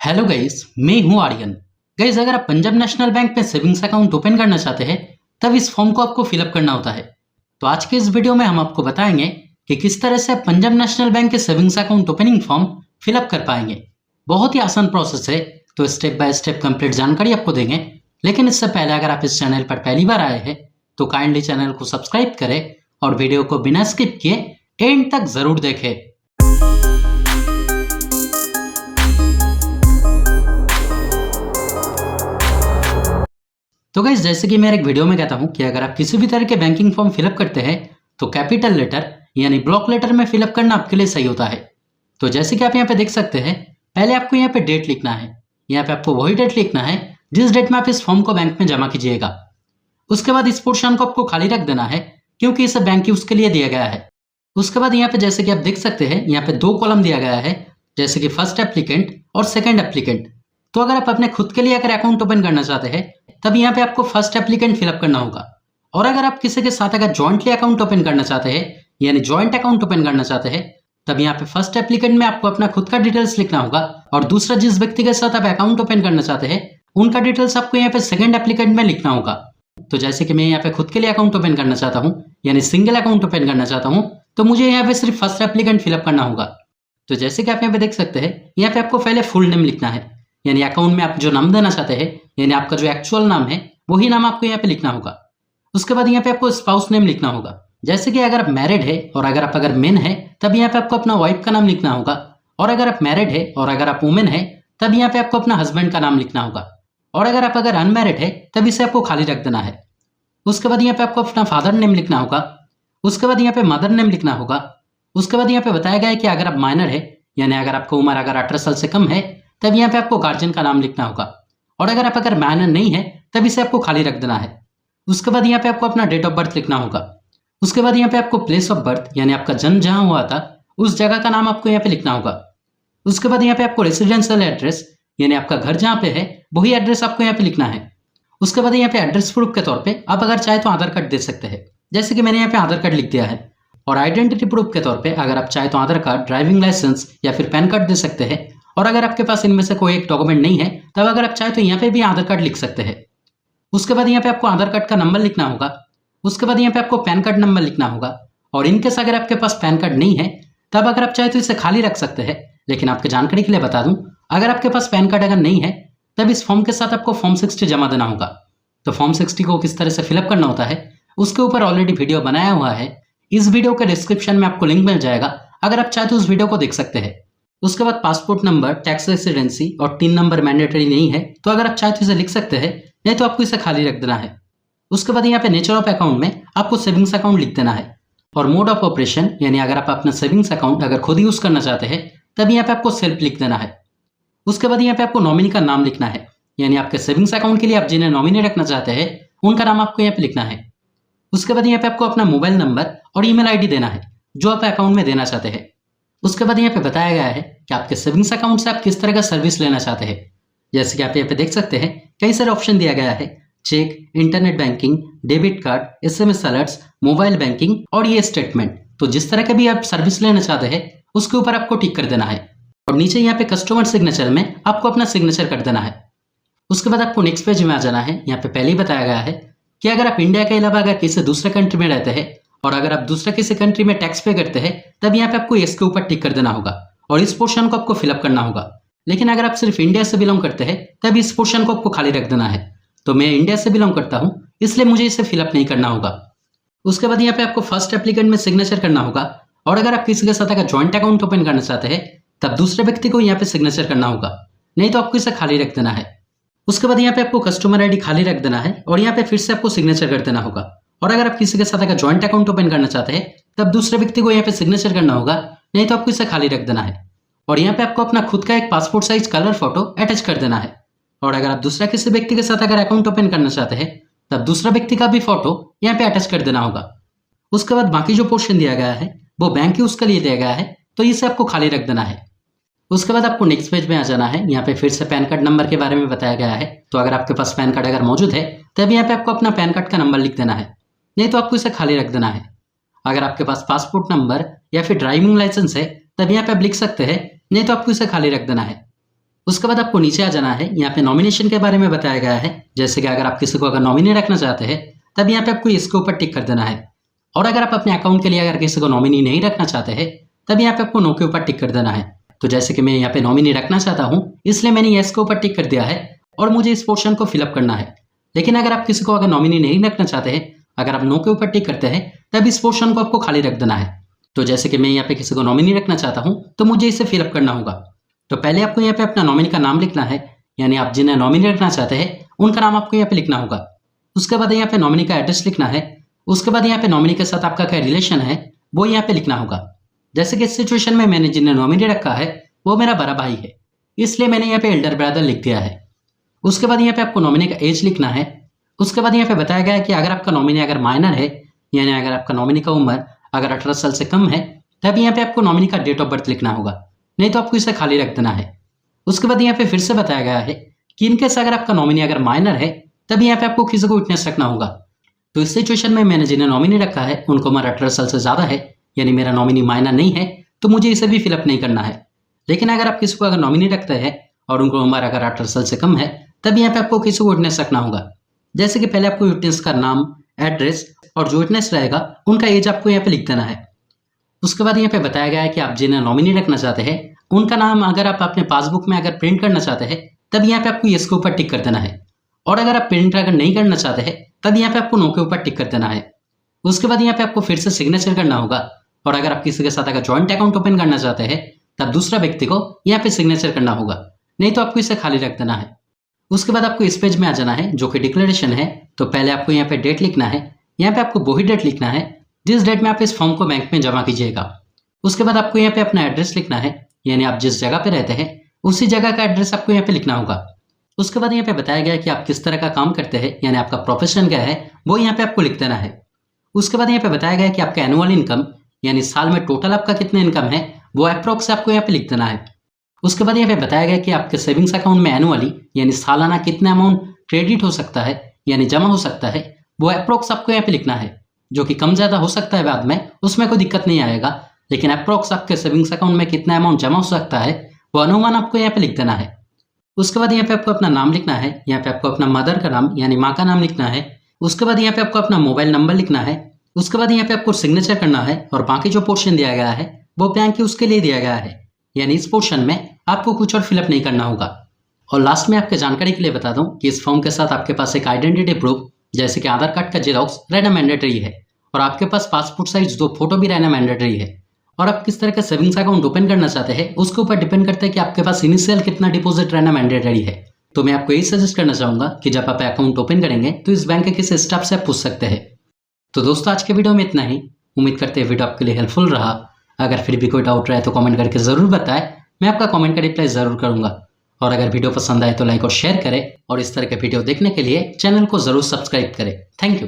Hello guys, मैं हूं Aryan. Guys, अगर आप पंजाब नेशनल बैंक में सेविंग्स अकाउंट ओपन करना चाहते हैं तब इस फॉर्म को आपको फिलअप करना होता है। तो आज के इस वीडियो में हम आपको बताएंगे कि किस तरह से आप पंजाब नेशनल बैंक के savings account opening form fill up कर पाएंगे। बहुत ही आसान प्रोसेस है, तो स्टेप बाय स्टेप कंप्लीट जानकारी आपको देंगे। लेकिन इससे पहले अगर आप इस चैनल पर पहली बार आए हैं तो काइंडली चैनल को सब्सक्राइब करें और वीडियो को बिना स्किप किए एंड तक जरूर देखें। तो गाइस, जैसे कि मैं एक वीडियो में कहता हूं कि अगर आप किसी भी तरह के बैंकिंग फॉर्म फिलअप करते हैं तो कैपिटल लेटर यानी ब्लॉक लेटर में फिलअप करना आपके लिए सही होता है। तो जैसे कि आप यहाँ पे देख सकते हैं, पहले आपको यहाँ पे डेट लिखना है। यहाँ पे आपको वही डेट लिखना है जिस डेट में आप इस फॉर्म को बैंक में जमा कीजिएगा। उसके बाद इस पोर्शन को आपको खाली रख देना है क्योंकि इसे बैंक यूज के लिए दिया गया है। उसके बाद यहाँ पे जैसे कि आप देख सकते हैं, यहाँ पे दो कॉलम दिया गया है, जैसे कि फर्स्ट एप्लीकेंट और सेकंड एप्लीकेंट। तो अगर आप अपने खुद के लिए अगर अकाउंट ओपन करना चाहते हैं तब यहाँ पे आपको फर्स्ट एप्लीकेंट फिलअप करना होगा। और अगर आप किसी के साथ अगर जॉइंटली अकाउंट ओपन करना चाहते हैं यानी जॉइंट अकाउंट ओपन करना चाहते हैं तब यहाँ पे फर्स्ट एप्लीकेंट में आपको अपना खुद का डिटेल्स लिखना होगा और दूसरा जिस व्यक्ति के साथ आप अकाउंट ओपन करना चाहते हैं उनका डिटेल्स आपको यहाँ पे सेकंड एप्लीकेंट में लिखना होगा। तो जैसे कि मैं यहाँ पे खुद के लिए अकाउंट ओपन करना चाहता हूँ यानी सिंगल अकाउंट ओपन करना चाहता हूँ, तो मुझे यहाँ पे सिर्फ फर्स्ट एप्लीकेंट फिलअप करना होगा। तो जैसे कि आप यहाँ पे देख सकते हैं, यहाँ पे आपको पहले फुल नेम लिखना है यानी अकाउंट में आप जो नाम देना चाहते हैं यानी आपका जो एक्चुअल नाम है वही नाम आपको यहाँ पे लिखना होगा। उसके बाद यहाँ पे आपको स्पाउस नेम लिखना होगा। जैसे कि अगर आप मैरिड है और अगर आप मेन है तब यहाँ पे आपको अपना वाइफ का नाम लिखना होगा, और अगर आप मैरिड है और अगर आप वुमेन है तब यहाँ पे आपको अपना हस्बैंड का नाम लिखना होगा, और अगर आप अनमैरिड है तब इसे आपको खाली रख देना है। उसके बाद यहाँ पे आपको अपना फादर नेम लिखना होगा। उसके बाद यहाँ पे मदर नेम लिखना होगा। उसके बाद यहाँ पे बताया गया है कि अगर आप माइनर है यानी अगर आपको उम्र अगर 18 साल से कम है तब यहाँ पे आपको गार्जियन का नाम लिखना होगा, और अगर आप माइनर नहीं है तब इसे आपको खाली रख देना है। उसके बाद यहाँ पे आपको अपना डेट ऑफ बर्थ लिखना होगा। उसके बाद यहाँ पे आपको प्लेस ऑफ बर्थ यानी आपका जन्म जहाँ हुआ था उस जगह का नाम आपको यहाँ पे लिखना होगा। उसके बाद यहाँ पे आपको रेसिडेंशियल एड्रेस यानी आपका घर जहाँ पे है वही एड्रेस आपको यहाँ पे लिखना है। उसके बाद यहाँ पे एड्रेस प्रूफ के तौर पे आप अगर चाहे तो आधार कार्ड दे सकते हैं, जैसे कि मैंने यहाँ पे आधार कार्ड लिख दिया है। और आइडेंटिटी प्रूफ के तौर पे अगर आप चाहे तो आधार कार्ड, ड्राइविंग लाइसेंस या फिर पैन कार्ड दे सकते हैं। और अगर आपके पास इनमें से कोई एक डॉक्यूमेंट नहीं है तब अगर आप चाहे तो यहाँ पे भी आधार कार्ड लिख सकते हैं। उसके बाद यहाँ पे आपको आधार कार्ड का नंबर लिखना होगा। उसके बाद यहाँ पे आपको पैन कार्ड नंबर लिखना होगा। और इनकेस अगर आपके पास पैन कार्ड नहीं है तब अगर आप चाहे तो इसे खाली रख सकते हैं। लेकिन आपके जानकारी के लिए बता दूं, अगर आपके पास पैन कार्ड अगर नहीं है तब इस फॉर्म के साथ आपको फॉर्म 60 जमा देना होगा। तो फॉर्म 60 को किस तरह से फिलअप करना होता है उसके ऊपर ऑलरेडी वीडियो बनाया हुआ है। इस वीडियो के डिस्क्रिप्शन में आपको लिंक मिल जाएगा, अगर आप चाहे तो उस वीडियो को देख सकते हैं। उसके बाद पासपोर्ट नंबर, टैक्स रेसिडेंसी और 3 नंबर मैंडेटरी नहीं है तो अगर आप चाहे तो इसे लिख सकते हैं, नहीं तो आपको इसे खाली रख देना है। उसके बाद यहाँ पे नेचर ऑफ अकाउंट में आपको सेविंग्स अकाउंट लिख देना है। और मोड ऑफ ऑपरेशन यानी अगर आप अपना सेविंग्स अकाउंट अगर खुद यूज करना चाहते हैं तब यहाँ पे आपको सेल्फ लिख देना है। उसके बाद यहाँ पे आपको नॉमिनी का नाम लिखना है यानी आपके सेविंग्स अकाउंट के लिए आप जिन्हें नॉमिनी रखना चाहते हैं उनका नाम आपको यहाँ पे लिखना है। उसके बाद यहाँ पे आपको अपना मोबाइल नंबर और ईमेल आईडी देना है जो आप अकाउंट में देना चाहते हैं। उसके बाद यहाँ पे बताया गया है कि आपके सेविंग्स अकाउंट से आप किस तरह का सर्विस लेना चाहते हैं। जैसे कि आप यहाँ पे देख सकते हैं, कई सारे ऑप्शन दिया गया है, cheque, internet banking, debit card, SMS alerts, mobile banking और ये स्टेटमेंट। तो जिस तरह का भी आप सर्विस लेना चाहते हैं उसके ऊपर आपको टिक कर देना है। और नीचे यहाँ पे कस्टमर सिग्नेचर में आपको अपना सिग्नेचर कर देना है। उसके बाद आपको नेक्स्ट पेज में आ जाना है। यहाँ पे पहले ही बताया गया है कि अगर आप इंडिया के अलावा अगर किसी दूसरे कंट्री में रहते हैं और अगर आप दूसरे किसी कंट्री में टैक्स पे करते हैं तब यहाँ पे आपको इसके के ऊपर टिक कर देना होगा और इस पोर्शन को आपको फिलअप करना होगा। लेकिन अगर आप सिर्फ इंडिया से बिलोंग करते हैं तब इस पोर्शन को आपको खाली रख देना है। तो मैं इंडिया से बिलोंग करता हूँ इसलिए मुझे इसे फिलअप नहीं करना होगा। उसके बाद यहाँ पे आपको फर्स्ट एप्लीकेंट में सिग्नेचर करना होगा, और अगर आप किसी के साथ अगर ज्वाइंट अकाउंट ओपन करना चाहते हैं तब दूसरे व्यक्ति को यहाँ पे सिग्नेचर करना होगा, नहीं तो आपको इसे खाली रख देना है। उसके बाद यहाँ पे आपको कस्टमर आईडी खाली रख देना है और यहाँ पे फिर से आपको सिग्नेचर कर देना होगा। और अगर आप किसी के साथ अगर ज्वाइंट अकाउंट ओपन करना चाहते हैं तब दूसरे व्यक्ति को यहाँ पे सिग्नेचर करना होगा, नहीं तो आपको इसे खाली रख देना है। और यहाँ पे आपको अपना खुद का एक passport size colour photo attach कर देना है। और अगर आप दूसरा किसी व्यक्ति के साथ अगर अकाउंट ओपन करना चाहते हैं तब दूसरा व्यक्ति का भी फोटो यहाँ पे अटैच कर देना होगा। उसके बाद बाकी जो पोर्शन दिया गया है वो बैंक यूज के लिए दिया गया है, तो इसे आपको खाली रख देना है। उसके बाद आपको नेक्स्ट पेज में आ जाना है। यहाँ पे फिर से पैन कार्ड नंबर के बारे में बताया गया है। तो अगर आपके पास पैन कार्ड अगर मौजूद है तब यहाँ पे आपको अपना पैन कार्ड का नंबर लिख देना है, नहीं तो आपको इसे खाली रख देना है। अगर आपके पास पासपोर्ट नंबर या फिर ड्राइविंग लाइसेंस है तब यहाँ पे आप लिख सकते हैं, नहीं तो आपको इसे खाली रख देना है। उसके बाद आपको नीचे आ जाना है। यहाँ पे नॉमिनेशन के बारे में बताया गया है, जैसे कि अगर आप किसी को अगर नॉमिनी रखना चाहते हैं तब यहाँ पे आपको इसके ऊपर टिक कर देना है। और अगर आप अपने अकाउंट के लिए अगर किसी को नॉमिनी नहीं रखना चाहते हैं तब यहाँ पे आपको नो के ऊपर टिक कर देना है। तो जैसे कि मैं यहाँ पे नॉमिनी रखना चाहता हूँ, इसलिए मैंने यस के ऊपर टिक कर दिया है और मुझे इस पोर्शन को फिलअप करना है। लेकिन अगर आप किसी को अगर नॉमिनी नहीं रखना चाहते हैं, अगर आप नो के ऊपर टिक करते हैं तब इस पोर्शन को आपको खाली रख देना है। तो जैसे कि मैं यहाँ पे किसी को नॉमिनी रखना चाहता हूँ तो मुझे इसे फिलअप करना होगा। तो पहले आपको यहाँ पे अपना नॉमिनी का नाम लिखना है, यानी आप जिन्हें नॉमिनी रखना चाहते हैं उनका नाम आपको यहाँ पे लिखना होगा। उसके बाद यहाँ पे नॉमिनी का एड्रेस लिखना है। उसके बाद यहाँ पे नॉमिनी के साथ आपका क्या रिलेशन है वो यहाँ पे लिखना होगा। जैसे कि इस सिचुएशन में मैंने जिन्हें नॉमिनी रखा है वो मेरा बड़ा भाई है, इसलिए मैंने यहाँ पे एल्डर ब्रदर लिख दिया है। उसके बाद यहाँ पे आपको नॉमिनी का एज लिखना है। उसके बाद यहाँ पे बताया गया है कि अगर आपका नॉमिनी अगर माइनर है, यानी अगर आपका नॉमिनी का उम्र अगर 18 साल से कम है, तब यहाँ पे आपको नॉमिनी का डेट ऑफ बर्थ लिखना होगा, नहीं तो आपको इसे खाली रख देना है। उसके बाद यहाँ पे फिर से बताया गया है कि इनकेस अगर आपका नॉमिनी अगर माइनर है तब यहाँ पे आपको किसी को विटनेस रखना होगा। तो इस सिचुएशन में मैंने जिन्हें नॉमिनी रखा है उनको उम्र 18 साल से ज़्यादा है, यानी मेरा नॉमिनी माइनर नहीं है, तो मुझे इसे भी फिलअप नहीं करना है। लेकिन अगर आप किसी को अगर नॉमिनी रखते हैं और उनको उम्र अगर 18 साल से कम है, तब यहाँ पे आपको किसी को विटनेस रखना होगा। जैसे कि पहले आपको विटनेस का नाम, एड्रेस और जो विटनेस रहेगा उनका एज आपको यहाँ पे लिख देना है। उसके बाद यहाँ पे बताया गया है कि आप जिन्हें नॉमिनी रखना चाहते हैं उनका नाम अगर आप अपने पासबुक में अगर प्रिंट करना चाहते हैं तब यहाँ पे आपको यस के ऊपर टिक कर देना है। और अगर आप प्रिंट अगर नहीं करना चाहते हैं तब यहाँ पे आपको नो के ऊपर टिक कर देना है। उसके बाद यहाँ पे आपको फिर से सिग्नेचर करना होगा। और अगर आप किसी के साथ अगर जॉइंट अकाउंट ओपन करना चाहते हैं तब दूसरा व्यक्ति को यहाँ पे सिग्नेचर करना होगा, नहीं तो आपको इसे खाली रख देना है। उसके बाद आपको इस पेज में आ जाना है जो कि डिक्लेरेशन है। तो पहले आपको यहाँ पे डेट लिखना है। यहाँ पे आपको वही डेट लिखना है जिस डेट में आप इस फॉर्म को बैंक में जमा कीजिएगा। उसके बाद आपको यहाँ पे अपना एड्रेस लिखना है, यानी आप जिस जगह पे रहते हैं उसी जगह का एड्रेस आपको यहाँ पे लिखना होगा। उसके बाद यहाँ पे बताया गया है कि आप किस तरह का काम करते हैं, यानी आपका प्रोफेशन क्या है, वो यहाँ पे आपको लिख देना है। उसके बाद यहाँ पे बताया गया है कि आपका एनुअल इनकम, यानी साल में टोटल आपका कितना इनकम है, वो अप्रॉक्स आपको यहाँ पे लिख देना है। उसके बाद यहाँ पे बताया गया कि आपके सेविंग्स अकाउंट में एनुअली यानी सालाना कितना अमाउंट क्रेडिट हो सकता है, यानी जमा हो सकता है, वो अप्रॉक्स आपको यहाँ पे लिखना है। जो कि कम ज़्यादा हो सकता है बाद में, उसमें कोई दिक्कत नहीं आएगा, लेकिन अप्रॉक्स आपके सेविंग्स अकाउंट में कितना अमाउंट जमा हो सकता है वो अनुमान आपको यहाँ पे लिख देना है। उसके बाद यहाँ पे आपको अपना नाम लिखना है। यहाँ पे आपको अपना मदर का नाम यानी माँ का नाम लिखना है। उसके बाद यहाँ पे आपको अपना मोबाइल नंबर लिखना है। उसके बाद यहाँ पे आपको सिग्नेचर करना है और बाकी जो पोर्शन दिया गया है वो बैंक के उसके लिए दिया गया है, यानी इस पोर्शन में आपको कुछ और फिलअप नहीं करना होगा। और लास्ट में आपके जानकारी के लिए बता दूं कि इस फॉर्म के साथ आपके पास एक आइडेंटिटी प्रूफ जैसे कि आधार कार्ड का जेरॉक्स रहना मैंडेटरी है, और आपके पास पासपोर्ट साइज 2 फोटो भी रहना मैंडेटरी है। और आप किस तरह का सेविंग्स अकाउंट ओपन करना चाहते हैं उसके ऊपर डिपेंड करता है कि आपके पास इनिशियल कितना डिपॉजिट रहना मैंडेटरी है। तो मैं आपको यही सजेस्ट करना चाहूंगा कि जब आप अकाउंट ओपन करेंगे तो इस बैंक के किसी स्टाफ से आप पूछ सकते हैं। तो दोस्तों आज के वीडियो में इतना ही। उम्मीद करते हैं वीडियो आपके लिए हेल्पफुल रहा। अगर फिर भी कोई डाउट रहे तो कमेंट करके ज़रूर बताएं, मैं आपका कमेंट का रिप्लाई ज़रूर करूंगा। और अगर वीडियो पसंद आए तो लाइक और शेयर करें, और इस तरह के वीडियो देखने के लिए चैनल को ज़रूर सब्सक्राइब करें। Thank you.